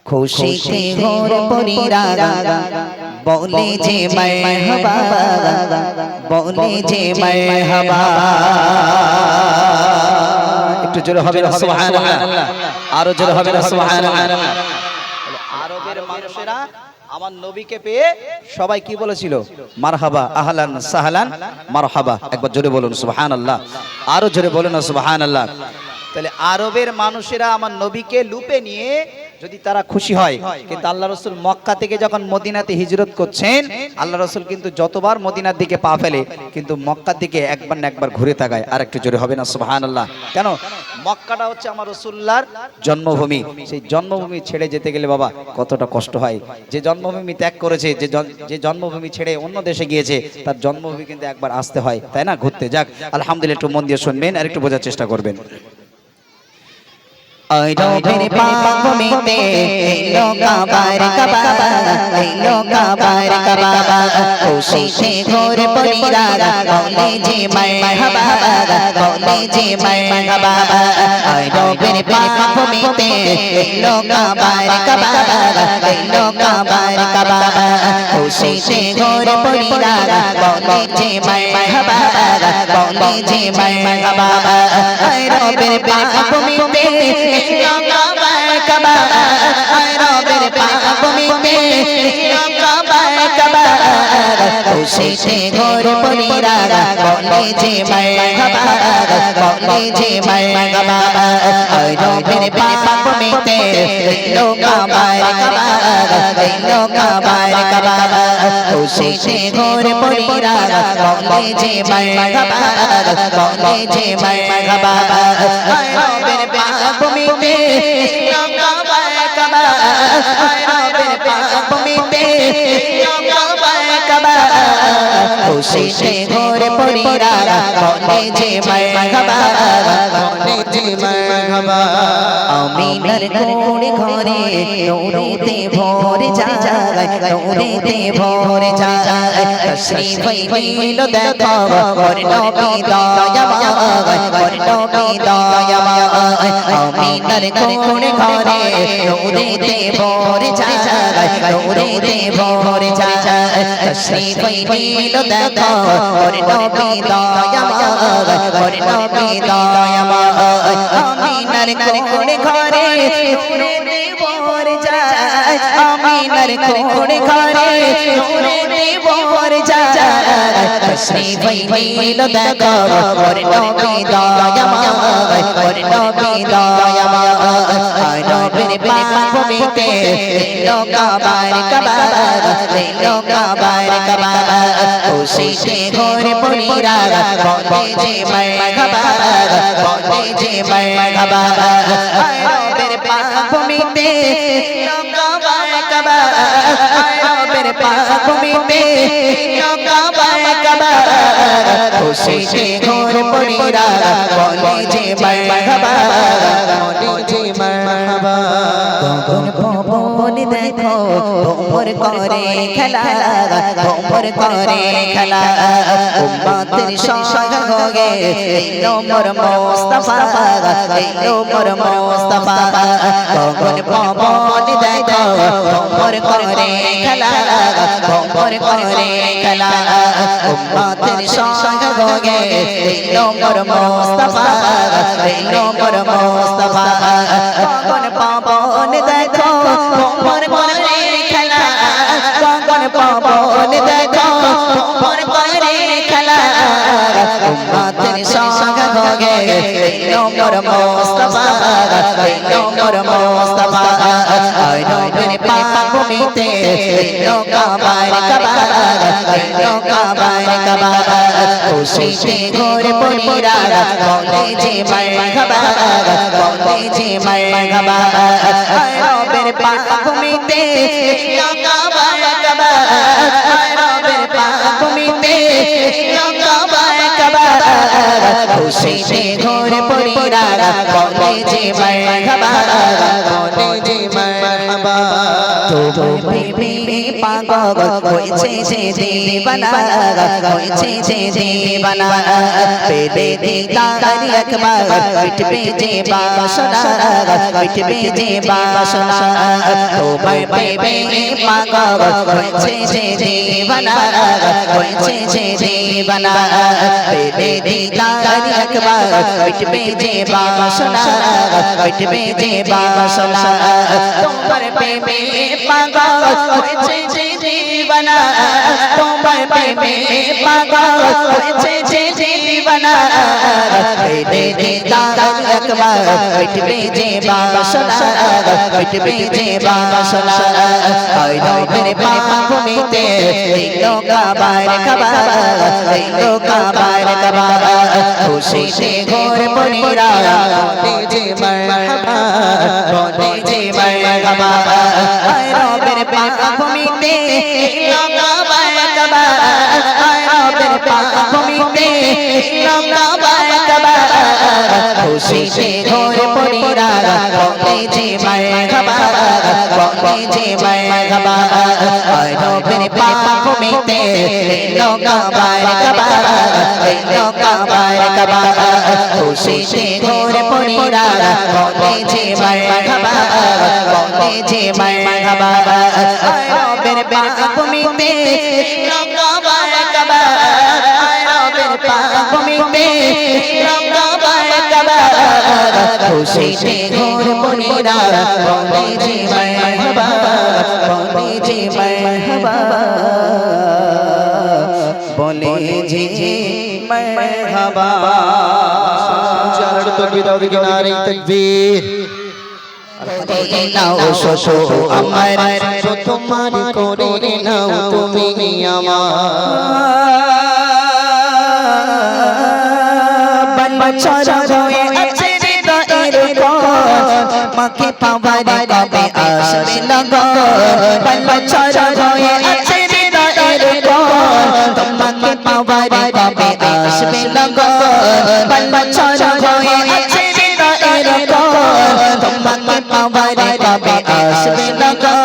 খুশিতে ঘোর পরিরা বলে যে মারহাবা, বলে যে মারহাবা। একটু জোরে হবে না সুবহানাল্লাহ, আরো জোরে হবে না সুবহানাল্লাহ। আরবের মানুষেরা আমার নবীকে পেয়ে সবাই কি বলেছিল? মারহাবা, আহলান সাহলান মারহাবা। একবার জোরে বলুন সুবহানাল্লাহ, আরো জোরে বলুন না সুবহানাল্লাহ। তাহলে আরবের মানুষেরা আমার নবীকে লুপে নিয়ে যদি তারা খুশি হয়, কিন্তু আল্লাহ রাসূল মক্কা থেকে যখন মদিনাতে হিজরত করছেন, আল্লাহ রাসূল কিন্তু যতবার মদিনার দিকে পা ফেলে কিন্তু মক্কার দিকে একবার না একবার ঘুরে তাকায়। আর একটু জোরে হবে না সুবহানাল্লাহ। কেন? মক্কাটা হচ্ছে আমার রাসূলুল্লাহর জন্মভূমি। সেই জন্মভূমি ছেড়ে যেতে গেলে বাবা কতটা কষ্ট হয়। যে জন্মভূমি ত্যাগ করেছে, যে জন্মভূমি ছেড়ে অন্য দেশে গিয়েছে, তার জন্মভূমি কিন্তু একবার আসতে হয়, তাই না? ঘুরতে যাক। আলহামদুলিল্লাহ, একটু মন দিয়ে শুনবেন আর একটু বোঝার চেষ্টা করবেন। আরবের পাগমিতে এলো কাবার কাবা, এলো কাবার কাবা। খুশিতে ঘোর পরিরা বলে যে মারহাবা, বলে যে মারহাবা। আরবের পাগমিতে এলো কাবার কাবা, এলো কাবার কাবা। খুশিতে ঘোর পরিরা বলে যে মারহাবা, বলে যে মারহাবা। আরবের পাগমিতে খুশিতে ঘোর পরিরা বলে যে মারহাবা, বলে যে মারহাবা। আরবের পাগমিতে এলো কাবার কাবা, এলো কাবার কাবা। খুশিতে ঘোর পরিরা বলে যে মারহাবা, বলে যে মারহাবা। আরবের পাগমিতে এলো কাবার কাবা, আরবের পাগমিতে এলো কাবার কাবা। খুশিতে ঘোর পরিরা বলে যে মারহাবা, বলে যে মারহাবা। আমিনার কোড়ে ঘরে নূরেতে ভরে যায়, নূরেতে ভরে যায়। তশরিফ হইল দেখো ওর নবী দয়াময়, ওর নবী দয়াময়। আমিনার কোড়ে ঘরে নূরেতে ভরে যায়, নূরেতে ভরে যায়। তশরিফ হইল দেখো ওর নবী দয়াময়, ওর নবী দয়াময়। আমিনার কোড়ে ঘরে নূরেতে ভরে যায়, আমিনার কোড়ে ঘরে নূরেতে ভরে যায়। তশরিফ হইল দেখো ওর নবী দয়াময়, ওর নবী দয়াময়। আরবের পাগমিতে এলো কাবার কাবা, এলো কাবার কাবা। খুশিতে ঘোর পরিরা বলে যে মারহাবা, বলে যে মারহাবা। আরবের পাগমিতে এলো কাবার কাবা, আরবের পাগমিতে এলো কাবার কাবা। খুশিতে ঘোর পরিরা বলে যে মারহাবা, বলে যে মারহাবা। বলে দেখো ভোমর করে খেলা, ভোমর করে খেলা। উম্মতের সঙ্গ হয়ে এলো মোর মুস্তাফা, এলো মোর মুস্তাফা। গগন পবন দেখো ভোমর করে খেলা, ভোমর করে খেলা। উম্মতের সঙ্গ হয়ে এলো মোর মুস্তাফা, এলো মোর মুস্তাফা। গগন পবন দেখো ভোমর করে খেলা, গগন পবন দেখো ভোমর করে খেলা। উম্মতের সঙ্গ হয়ে এলো মোর মুস্তাফা, এলো মোর মুস্তাফা। আরবের পাগমিতে এলো কাবার কাবা, এলো কাবার কাবা। খুশিতে ঘোর পরিরা বলে যে মারহাবা, বলে যে মারহাবা। আরবের পাগমিতে এলো কাবার কাবা, আরবের পাগমিতে এলো কাবার কাবা। খুশিতে ঘোর পরিরা বলে যে মারহাবা, বলে যে মারহাবা। তো পাগল হয়েছে যে দিবানা হয়েছে যে দিবানা পেলে দিদার একবার মিটবে যে বাসনা মিটবে যে বাসনা তোমায় পেবে পাগল হয়েছে যে দিবানা হয়েছে যে দিবানা পেলে দিদার একবার মিটবে যে বাসনা মিটবে যে বাসনা তোমার প্রেমে পাগল হয়েছে যে দিবানা তোমার প্রেমে পাগল হয়েছে যে দিবানা পেলে দিদার একবার মিটবে যে বাসনা মিটবে যে বাসনা ওই নবীর পাপমিতে লোকাবার কাবা লোকাবার কাবা খুশিতে ঘর পড়িরা বলে যে মারহাবা বলে যে মারহাবা ওই নবীর পাপমিতে লোকাবার কাবা ওই নবীর পাপমিতে লোকাবার কাবা খুশিতে ঘর পড়িরা বলে যে মারহাবা বলে যে মারহাবা ওই নবীর পাপমিতে লোকাবার কাবা লোকাবার কাবা খুশিতে ঘর পড়িরা বলে যে মারহাবা বলে যে মারহাবা ওই নবীর পাপমিতে লোকাবার কাবা ওই নবীর পাপমিতে লোকাবার কাবা খুশিতে ঘর পড়িরা বলে যে মারহাবা বলে যে মারহাবা বলে যে মারহাবা चार तकबीर और किनारे तकबीर নাও শোষো আমার তোমার করে নাও তুমি আমার বাচ্চা হয়ে আছে হৃদয়ের পর মাকে পাওয়ার কবে আসবে লগন বাচ্চা হয়ে আছে হৃদয়ের পর তোমাকে পাওয়ার কবে আসবে লগন বাচ্চা হয়ে আছে হৃদয়ের পর তোমাকে পাওয়ার কবে আসবে লগন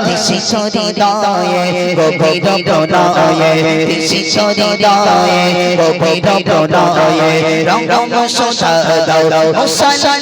দিশি হৃদয়ে গভীর প্রণয়ে দিশি হৃদয়ে গভীর প্রণয়ে রং রং সোনা দাও সোনা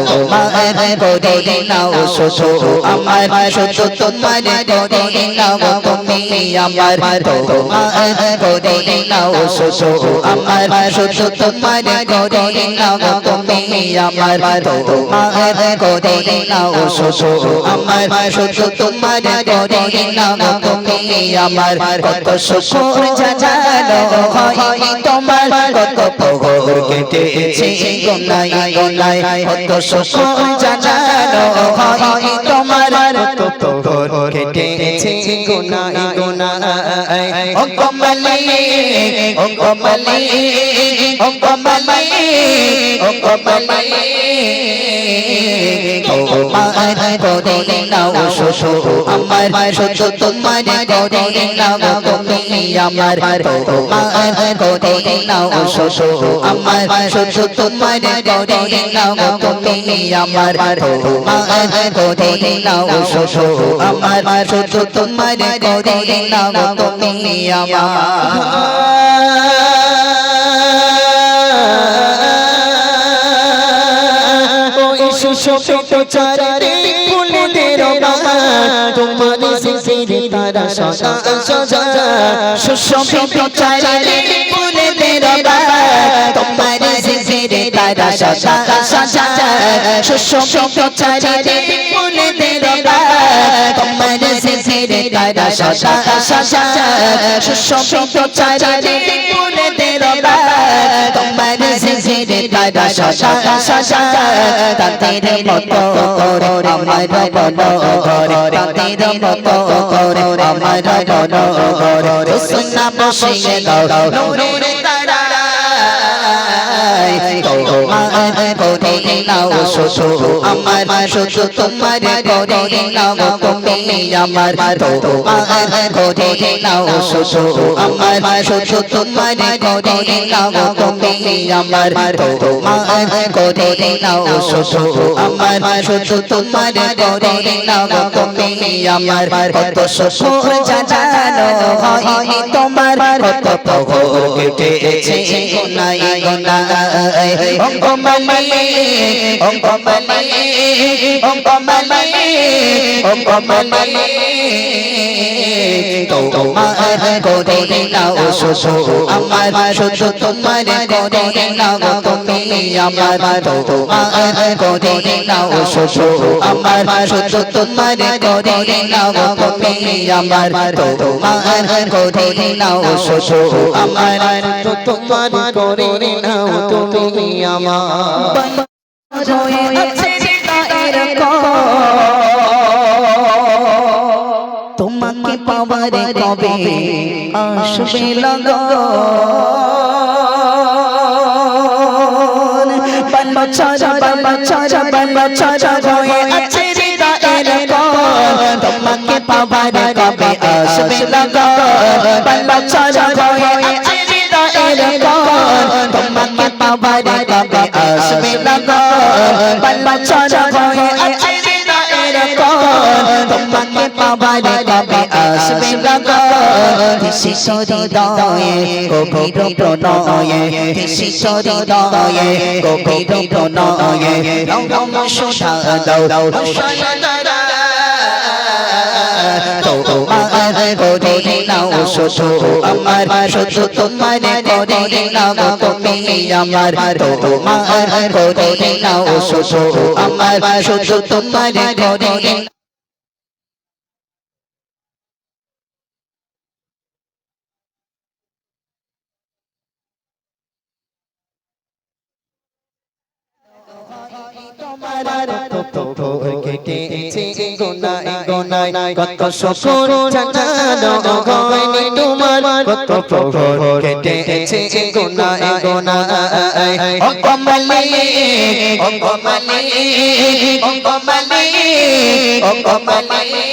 তোমার করে নাও শোষো আমার শোষো তোমার করে নাও তুমি আমার তোমার করে নাও শোষো আমার শোষো তোমার করে নাও তুমি আমার তোমার করে নাও শোষো আমার শোষো তোমার করে নাও তুমি আমার কত শোষর জানো হয় তোমার কত পগর কেটেছে গোনাই গোনাই কত শোষণ জানানো হয় তোমার কত পগর কেটেছে গোনাই গোনাই ও কমলি ও কমলি ও কমলি ও কমলি তোমার করে নাও শোষো আমার শোষো তোমার করে নাও তুমি আমার তোমার করে নাও শোষো আমার শোষো তোমার করে নাও তুমি আমার তোমার করে নাও শোষো আমার শোষো তোমার করে নাও তুমি শোষিত চারে ফুলেদের তোমার জিকিরে তারা সদা সদা শোষিত চারে ফুলেদের তোমার জিকিরে তারা সদা সদা শোষিত চারে ফুলেদের তোমার জিকিরে তারা সদা সদা শোষিত চারে ফুলেদের তোমার জিকিরে তারা সদা সদা তাদের মতো করে আমার বলো ঘরে তাদের মতো করে আমার বলো ঘরে সুন্নাহ বসিয়ে দাও নূরের তারায় তোমার করে নাও শুধু আমার শুধু তোমার করে নাও তুমি আমার তোমার করে নাও শুধু আমার শুধু তোমার করে নাও তুমি আমার তোমার করে নাও শুধু আমার শুধু তোমার করে নাও তুমি আমার কত শুকর জানানো হয় তোমার কত প্রভুর কেটেছে গুনাই গুনাই অঙ্গমালি অঙ্গমালি অঙ্গমালি অঙ্গমালি তোমার করে নাও শুধু আমার শুধু তোমার করে নাও তুমি আমার তোমার করে নাও শুধু আমার শুধু তোমার করে নাও তুমি আমার তোমার করে নাও শুধু আমার তোমার করে নাও তুমি আমার জয় আছে হৃদয়ের তোমাকে পাওয়ার কবে আসবে লগন বাচ্চা জয় আছে হৃদয়ের তোমাকে পাওয়ার কবে আসবে লগন বাচ্চা জয় আছে হৃদয়ের তোমাকে পাওয়ার কবে আসবে লগন বাচ্চা জয় আছে হৃদয়ের তোমাকে পাওয়ার কবে আসবে লগন শিশোরী দয়ে গভীর প্রণয়ে শিশোরী দয়ে গভীর প্রণয়ে রঙ শোষা দাও তোমার করে নাও শুধু আমার শুধু তোমার করে নাও তুমি আমার তোমার করে নাও শুধু আমার শুধু তোমার করে কেটেছে গোনাই গোনাই কত শুকর জানানো হয়নি তোমার কত প্রহর কেটেছে গোনাই গোনাই অঙ্গমালি অঙ্গমালি অঙ্গমালি অঙ্গমালি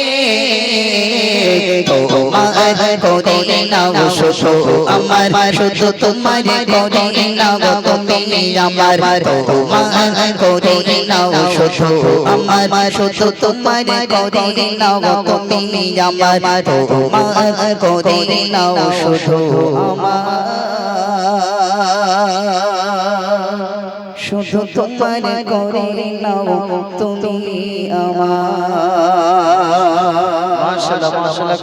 তোমার করে নাও শুধু আমার শুধু তোমার করে নাও তুমি আমার তোমার করে নাও শুধু আমার শুধু তোমার করে নাও তুমি আমার তোমার করে নাও শুধু আমার শুধু তোমার করে নাও তুমি আমার মাশাআল্লাহ মাশাআল্লাহ